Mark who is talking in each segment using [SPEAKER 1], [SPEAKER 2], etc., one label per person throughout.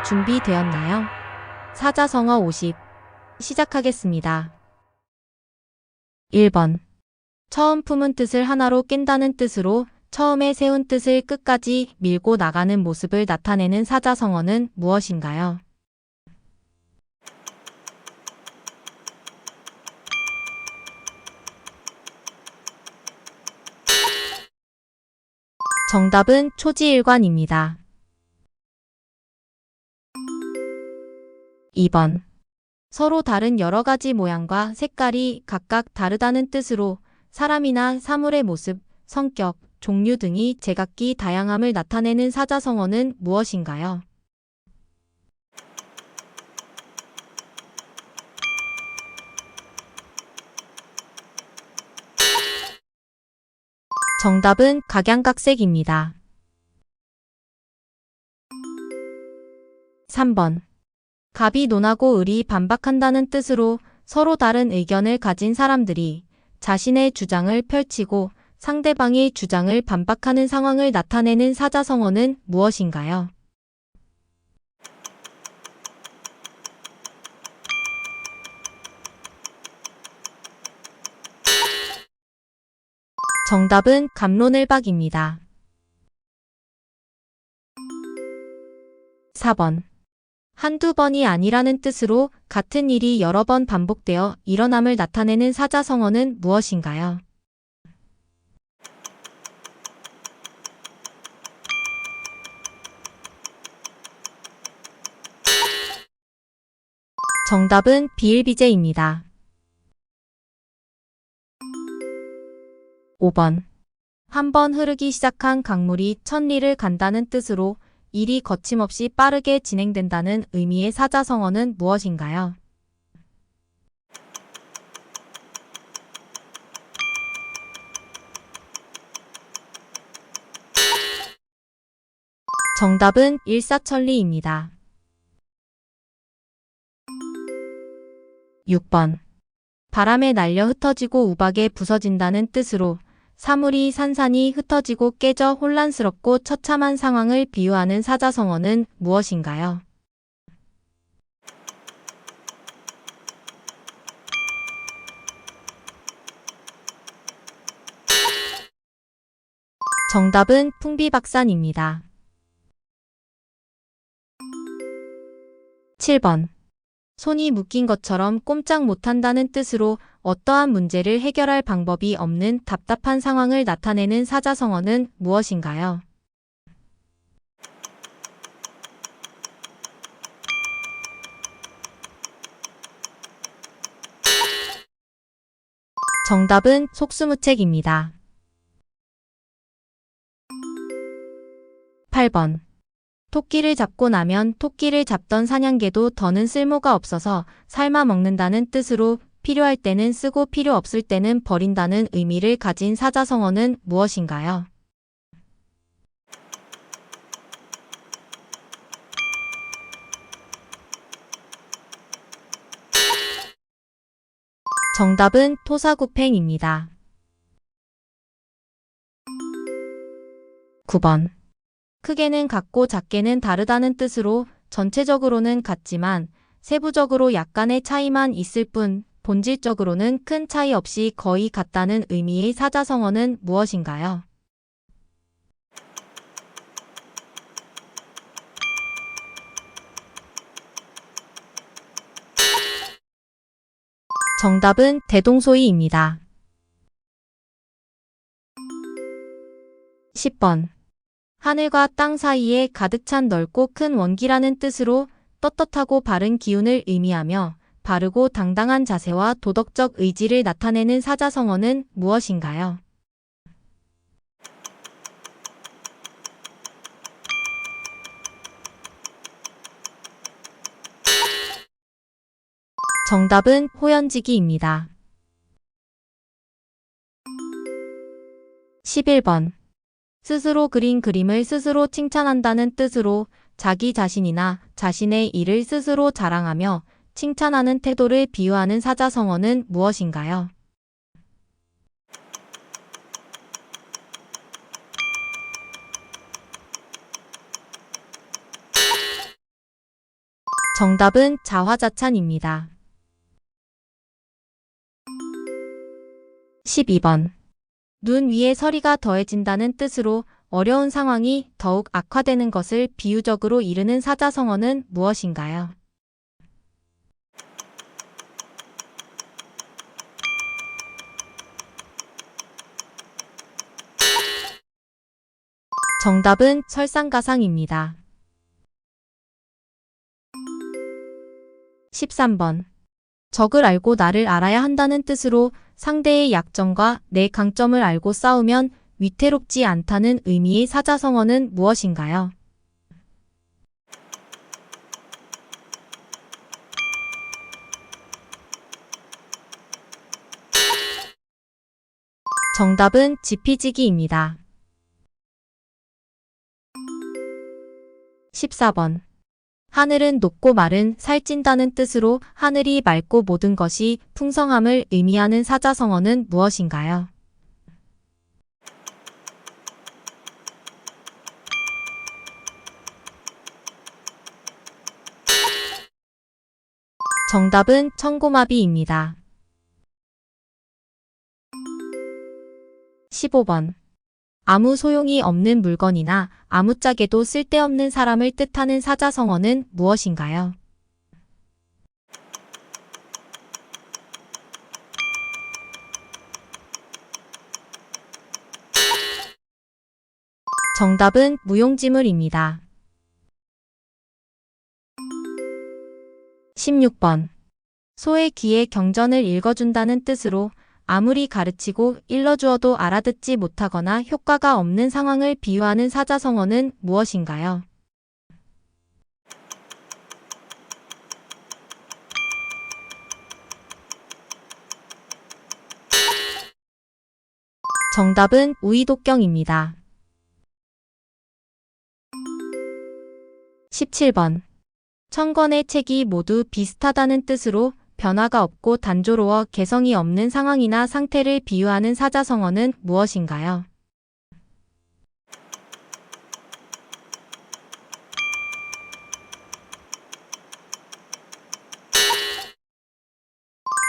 [SPEAKER 1] 준비되었나요? 사자성어 50. 시작하겠습니다. 1번. 처음 품은 뜻을 하나로 깬다는 뜻으로 처음에 세운 뜻을 끝까지 밀고 나가는 모습을 나타내는 사자성어는 무엇인가요? 정답은 초지일관입니다. 2번. 서로 다른 여러 가지 모양과 색깔이 각각 다르다는 뜻으로 사람이나 사물의 모습, 성격, 종류 등이 제각기 다양함을 나타내는 사자성어는 무엇인가요? 정답은 각양각색입니다. 3번. 갑이 논하고 을이 반박한다는 뜻으로 서로 다른 의견을 가진 사람들이 자신의 주장을 펼치고 상대방의 주장을 반박하는 상황을 나타내는 사자성어는 무엇인가요? 정답은 갑론을박입니다. 4번. 한두 번이 아니라는 뜻으로 같은 일이 여러 번 반복되어 일어남을 나타내는 사자성어는 무엇인가요? 정답은 비일비재입니다. 5번. 한번 흐르기 시작한 강물이 천리를 간다는 뜻으로 일이 거침없이 빠르게 진행된다는 의미의 사자성어는 무엇인가요? 정답은 일사천리입니다. 6번. 바람에 날려 흩어지고 우박에 부서진다는 뜻으로 사물이 산산이 흩어지고 깨져 혼란스럽고 처참한 상황을 비유하는 사자성어는 무엇인가요? 정답은 풍비박산입니다. 7번. 손이 묶인 것처럼 꼼짝 못한다는 뜻으로 어떠한 문제를 해결할 방법이 없는 답답한 상황을 나타내는 사자성어는 무엇인가요? 정답은 속수무책입니다. 8번. 토끼를 잡고 나면 토끼를 잡던 사냥개도 더는 쓸모가 없어서 삶아 먹는다는 뜻으로 필요할 때는 쓰고 필요 없을 때는 버린다는 의미를 가진 사자성어는 무엇인가요? 정답은 토사구팽입니다. 9번. 크게는 같고 작게는 다르다는 뜻으로 전체적으로는 같지만 세부적으로 약간의 차이만 있을 뿐 본질적으로는 큰 차이 없이 거의 같다는 의미의 사자성어는 무엇인가요? 정답은 대동소이입니다. 10번. 하늘과 땅 사이에 가득 찬 넓고 큰 원기라는 뜻으로 떳떳하고 바른 기운을 의미하며 바르고 당당한 자세와 도덕적 의지를 나타내는 사자성어는 무엇인가요? 정답은 호연지기입니다. 11번. 스스로 그린 그림을 스스로 칭찬한다는 뜻으로 자기 자신이나 자신의 일을 스스로 자랑하며 칭찬하는 태도를 비유하는 사자성어는 무엇인가요? 정답은 자화자찬입니다. 12번. 눈 위에 서리가 더해진다는 뜻으로 어려운 상황이 더욱 악화되는 것을 비유적으로 이르는 사자성어는 무엇인가요? 정답은 설상가상입니다. 13번. 적을 알고 나를 알아야 한다는 뜻으로 상대의 약점과 내 강점을 알고 싸우면 위태롭지 않다는 의미의 사자성어는 무엇인가요? 정답은 지피지기입니다. 14번. 하늘은 높고 마른 살찐다는 뜻으로 하늘이 맑고 모든 것이 풍성함을 의미하는 사자성어는 무엇인가요? 정답은 청고마비입니다. 15번. 아무 소용이 없는 물건이나 아무짝에도 쓸데없는 사람을 뜻하는 사자성어는 무엇인가요? 정답은 무용지물입니다. 16번. 소의 귀에 경전을 읽어준다는 뜻으로 아무리 가르치고 일러주어도 알아듣지 못하거나 효과가 없는 상황을 비유하는 사자성어는 무엇인가요? 정답은 우이독경입니다. 17번. 천권의 책이 모두 비슷하다는 뜻으로 변화가 없고 단조로워 개성이 없는 상황이나 상태를 비유하는 사자성어는 무엇인가요?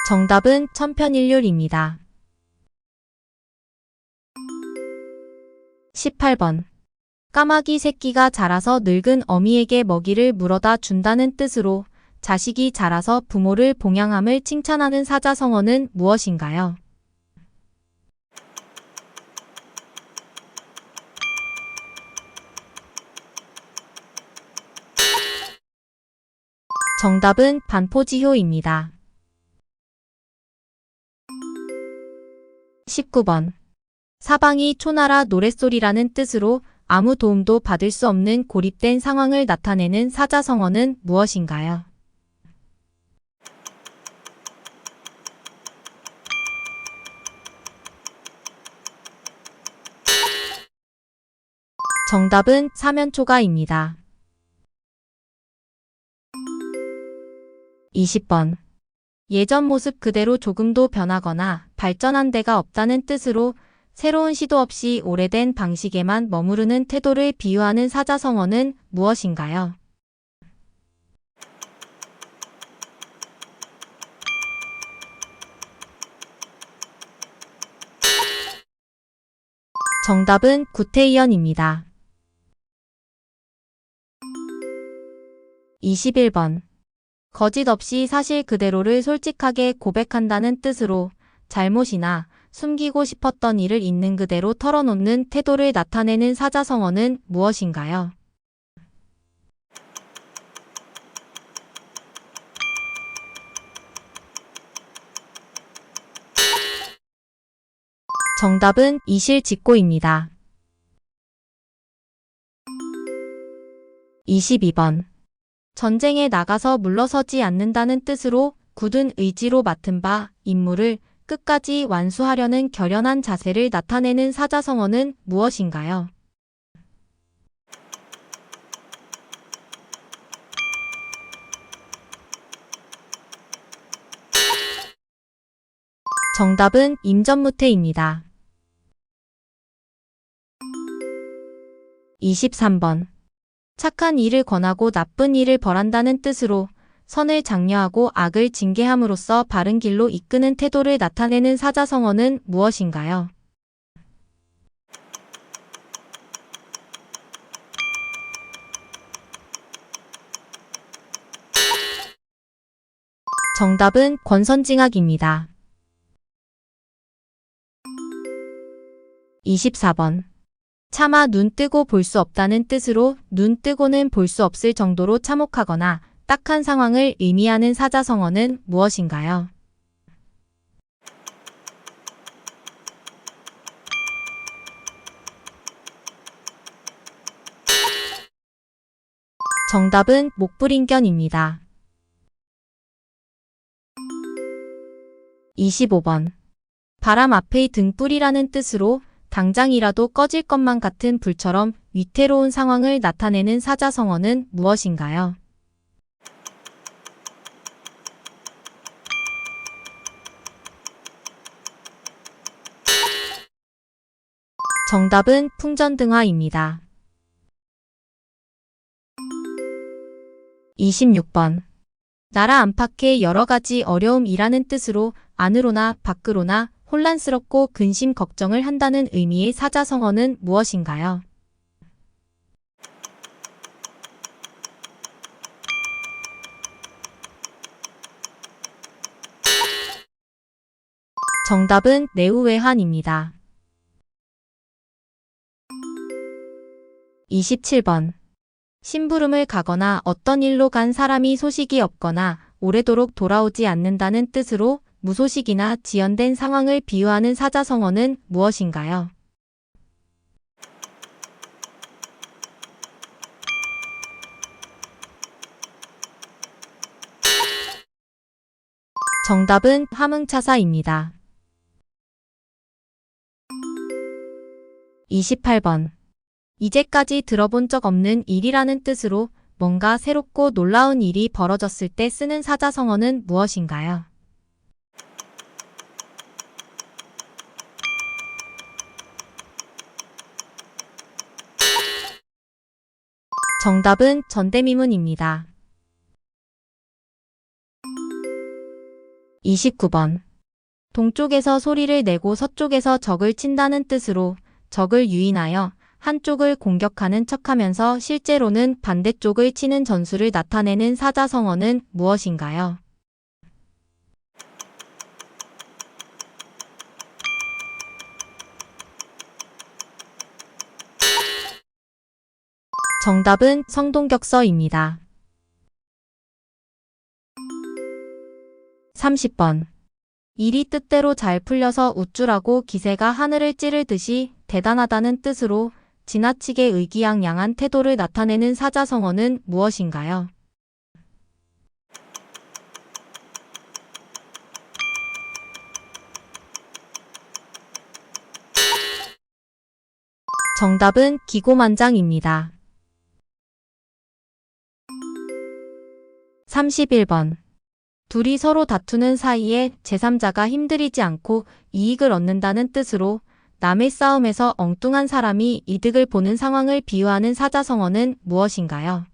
[SPEAKER 1] 정답은 천편일률입니다. 18번. 까마귀 새끼가 자라서 늙은 어미에게 먹이를 물어다 준다는 뜻으로 자식이 자라서 부모를 봉양함을 칭찬하는 사자성어는 무엇인가요? 정답은 반포지효입니다. 19번. 사방이 초나라 노랫소리라는 뜻으로 아무 도움도 받을 수 없는 고립된 상황을 나타내는 사자성어는 무엇인가요? 정답은 사면초가입니다. 20번. 예전 모습 그대로 조금도 변하거나 발전한 데가 없다는 뜻으로 새로운 시도 없이 오래된 방식에만 머무르는 태도를 비유하는 사자성어는 무엇인가요? 정답은 구태의연입니다. 21번. 거짓 없이 사실 그대로를 솔직하게 고백한다는 뜻으로 잘못이나 숨기고 싶었던 일을 있는 그대로 털어놓는 태도를 나타내는 사자성어는 무엇인가요? 정답은 이실직고입니다. 22번. 전쟁에 나가서 물러서지 않는다는 뜻으로 굳은 의지로 맡은 바 임무를 끝까지 완수하려는 결연한 자세를 나타내는 사자성어는 무엇인가요? 정답은 임전무태입니다. 23번. 착한 일을 권하고 나쁜 일을 벌한다는 뜻으로 선을 장려하고 악을 징계함으로써 바른 길로 이끄는 태도를 나타내는 사자성어는 무엇인가요? 정답은 권선징악입니다. 24번. 차마 눈 뜨고 볼 수 없다는 뜻으로 눈 뜨고는 볼 수 없을 정도로 참혹하거나 딱한 상황을 의미하는 사자성어는 무엇인가요? 정답은 목불인견입니다. 25번. 바람 앞의 등불이라는 뜻으로 당장이라도 꺼질 것만 같은 불처럼 위태로운 상황을 나타내는 사자성어는 무엇인가요? 정답은 풍전등화입니다. 26번. 나라 안팎의 여러 가지 어려움이라는 뜻으로 안으로나 밖으로나 혼란스럽고 근심 걱정을 한다는 의미의 사자성어는 무엇인가요? 정답은 내우외환입니다. 27번. 심부름을 가거나 어떤 일로 간 사람이 소식이 없거나 오래도록 돌아오지 않는다는 뜻으로 무소식이나 지연된 상황을 비유하는 사자성어는 무엇인가요? 정답은 화문차사입니다. 28번. 이제까지 들어본 적 없는 일이라는 뜻으로 뭔가 새롭고 놀라운 일이 벌어졌을 때 쓰는 사자성어는 무엇인가요? 정답은 전대미문입니다. 29번. 동쪽에서 소리를 내고 서쪽에서 적을 친다는 뜻으로 적을 유인하여 한쪽을 공격하는 척하면서 실제로는 반대쪽을 치는 전술을 나타내는 사자성어는 무엇인가요? 정답은 성동격서입니다. 30번. 일이 뜻대로 잘 풀려서 우쭐하고 기세가 하늘을 찌르듯이 대단하다는 뜻으로 지나치게 의기양양한 태도를 나타내는 사자성어는 무엇인가요? 정답은 기고만장입니다. 31번. 둘이 서로 다투는 사이에 제3자가 힘들이지 않고 이익을 얻는다는 뜻으로 남의 싸움에서 엉뚱한 사람이 이득을 보는 상황을 비유하는 사자성어는 무엇인가요?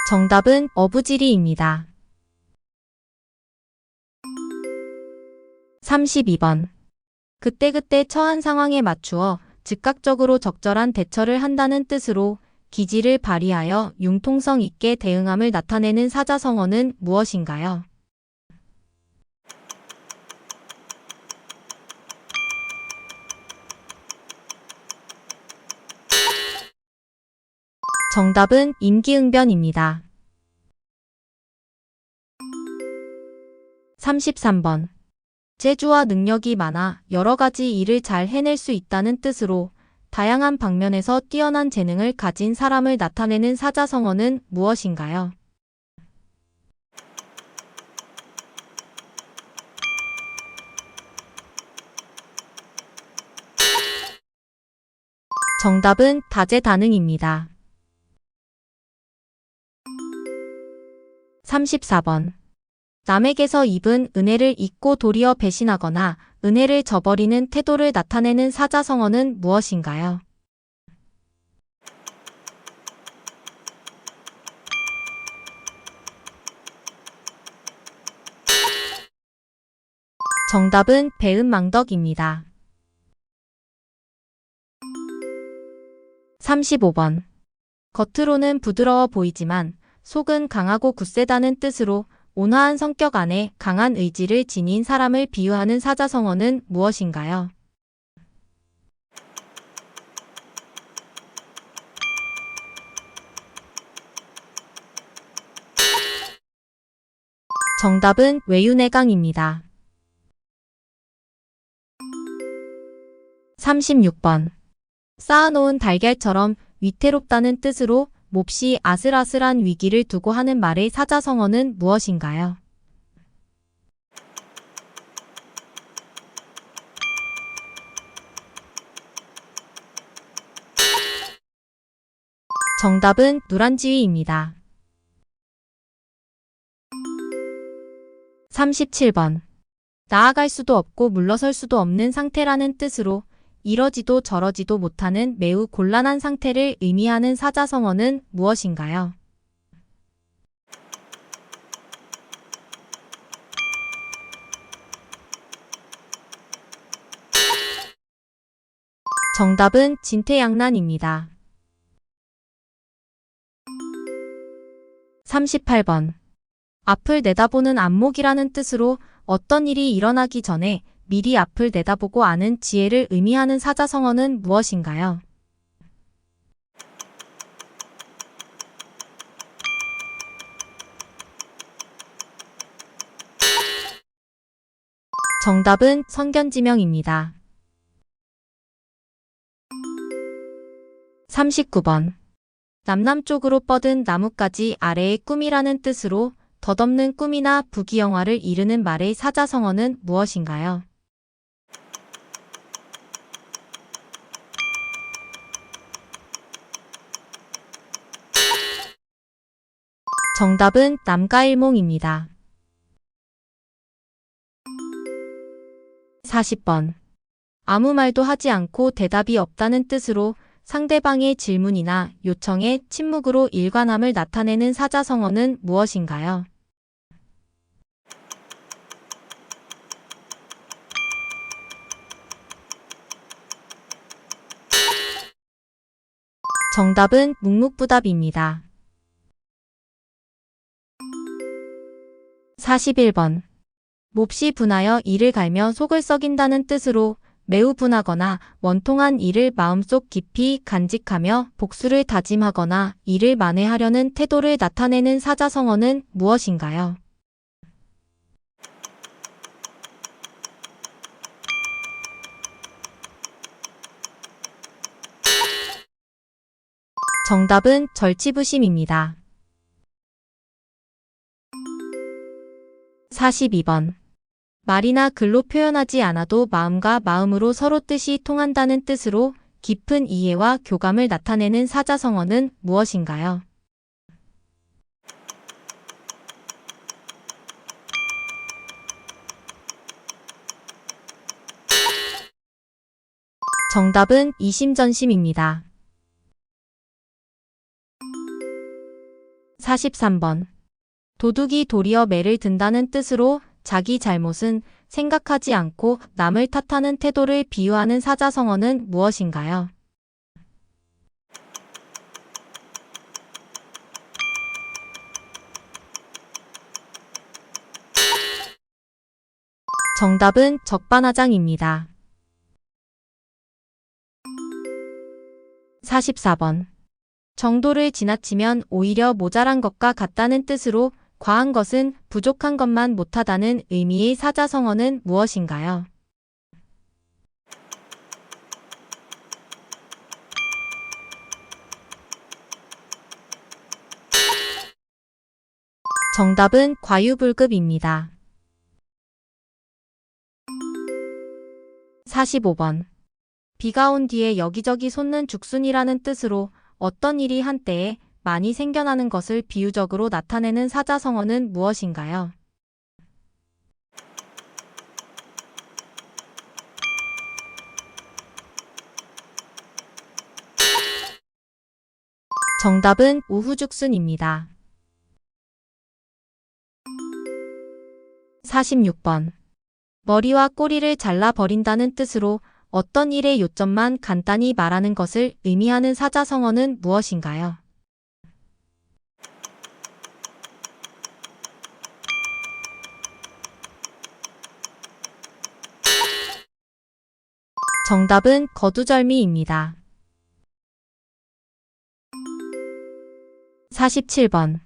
[SPEAKER 1] 정답은 어부지리입니다. 32번. 그때그때 처한 상황에 맞추어 즉각적으로 적절한 대처를 한다는 뜻으로 기지를 발휘하여 융통성 있게 대응함을 나타내는 사자성어는 무엇인가요? 정답은 임기응변입니다. 33번. 재주와 능력이 많아 여러 가지 일을 잘 해낼 수 있다는 뜻으로 다양한 방면에서 뛰어난 재능을 가진 사람을 나타내는 사자성어는 무엇인가요? 정답은 다재다능입니다. 34번. 남에게서 입은 은혜를 잊고 도리어 배신하거나 은혜를 저버리는 태도를 나타내는 사자성어는 무엇인가요? 정답은 배은망덕입니다. 35번. 겉으로는 부드러워 보이지만 속은 강하고 굳세다는 뜻으로 온화한 성격 안에 강한 의지를 지닌 사람을 비유하는 사자성어는 무엇인가요? 정답은 외유내강입니다. 36번. 쌓아놓은 달걀처럼 위태롭다는 뜻으로 몹시 아슬아슬한 위기를 두고 하는 말의 사자성어는 무엇인가요? 정답은 누란지위입니다. 37번. 나아갈 수도 없고 물러설 수도 없는 상태라는 뜻으로 이러지도 저러지도 못하는 매우 곤란한 상태를 의미하는 사자성어는 무엇인가요? 정답은 진퇴양난입니다. 38번. 앞을 내다보는 안목이라는 뜻으로 어떤 일이 일어나기 전에 미리 앞을 내다보고 아는 지혜를 의미하는 사자성어는 무엇인가요? 정답은 선견지명입니다. 39번. 남남쪽으로 뻗은 나뭇가지 아래의 꿈이라는 뜻으로 덧없는 꿈이나 부귀영화를 이르는 말의 사자성어는 무엇인가요? 정답은 남가일몽입니다. 40번. 아무 말도 하지 않고 대답이 없다는 뜻으로 상대방의 질문이나 요청에 침묵으로 일관함을 나타내는 사자성어는 무엇인가요? 정답은 묵묵부답입니다. 41번. 몹시 분하여 이를 갈며 속을 썩인다는 뜻으로 매우 분하거나 원통한 일을 마음속 깊이 간직하며 복수를 다짐하거나 이를 만회하려는 태도를 나타내는 사자성어는 무엇인가요? 정답은 절치부심입니다. 42번. 말이나 글로 표현하지 않아도 마음과 마음으로 서로 뜻이 통한다는 뜻으로 깊은 이해와 교감을 나타내는 사자성어는 무엇인가요? 정답은 이심전심입니다. 43번. 도둑이 도리어 매를 든다는 뜻으로 자기 잘못은 생각하지 않고 남을 탓하는 태도를 비유하는 사자성어는 무엇인가요? 정답은 적반하장입니다. 44번. 정도를 지나치면 오히려 모자란 것과 같다는 뜻으로 과한 것은 부족한 것만 못하다는 의미의 사자성어는 무엇인가요? 정답은 과유불급입니다. 45번. 비가 온 뒤에 여기저기 솟는 죽순이라는 뜻으로 어떤 일이 한때에 많이 생겨나는 것을 비유적으로 나타내는 사자성어는 무엇인가요? 정답은 우후죽순입니다. 46번. 머리와 꼬리를 잘라 버린다는 뜻으로 어떤 일의 요점만 간단히 말하는 것을 의미하는 사자성어는 무엇인가요? 정답은 거두절미입니다. 47번.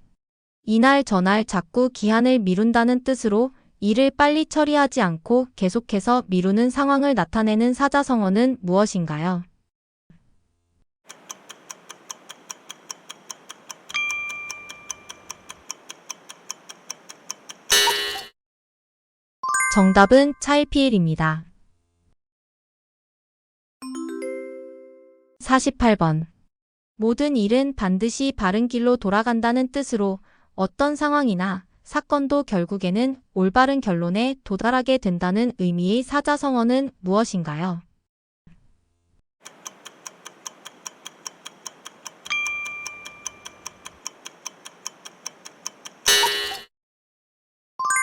[SPEAKER 1] 이날 저날 자꾸 기한을 미룬다는 뜻으로 일을 빨리 처리하지 않고 계속해서 미루는 상황을 나타내는 사자성어는 무엇인가요? 정답은 차일피일입니다. 48번. 모든 일은 반드시 바른 길로 돌아간다는 뜻으로 어떤 상황이나 사건도 결국에는 올바른 결론에 도달하게 된다는 의미의 사자성어는 무엇인가요?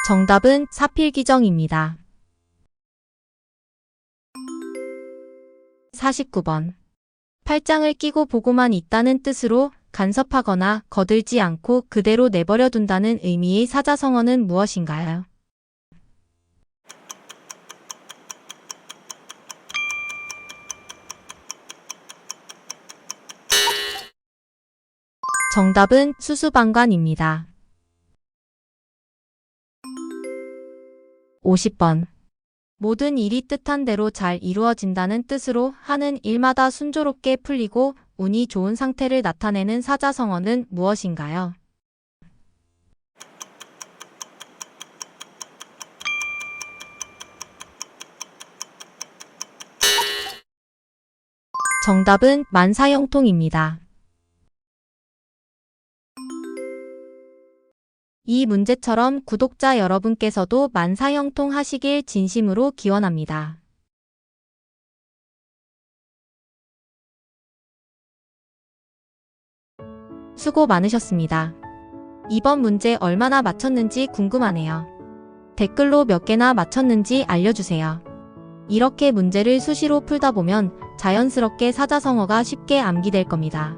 [SPEAKER 1] 정답은 사필귀정입니다. 49번. 팔짱을 끼고 보고만 있다는 뜻으로 간섭하거나 거들지 않고 그대로 내버려 둔다는 의미의 사자성어는 무엇인가요? 정답은 수수방관입니다. 50번. 모든 일이 뜻한 대로 잘 이루어진다는 뜻으로 하는 일마다 순조롭게 풀리고 운이 좋은 상태를 나타내는 사자성어는 무엇인가요? 정답은 만사형통입니다. 이 문제처럼 구독자 여러분께서도 만사형통하시길 진심으로 기원합니다. 수고 많으셨습니다. 이번 문제 얼마나 맞췄는지 궁금하네요. 댓글로 몇 개나 맞췄는지 알려주세요. 이렇게 문제를 수시로 풀다 보면 자연스럽게 사자성어가 쉽게 암기될 겁니다.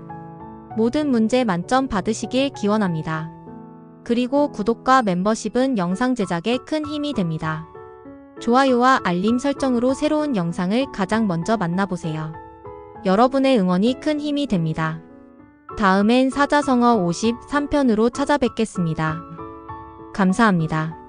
[SPEAKER 1] 모든 문제 만점 받으시길 기원합니다. 그리고 구독과 멤버십은 영상 제작에 큰 힘이 됩니다. 좋아요와 알림 설정으로 새로운 영상을 가장 먼저 만나보세요. 여러분의 응원이 큰 힘이 됩니다. 다음엔 사자성어 53편으로 찾아뵙겠습니다. 감사합니다.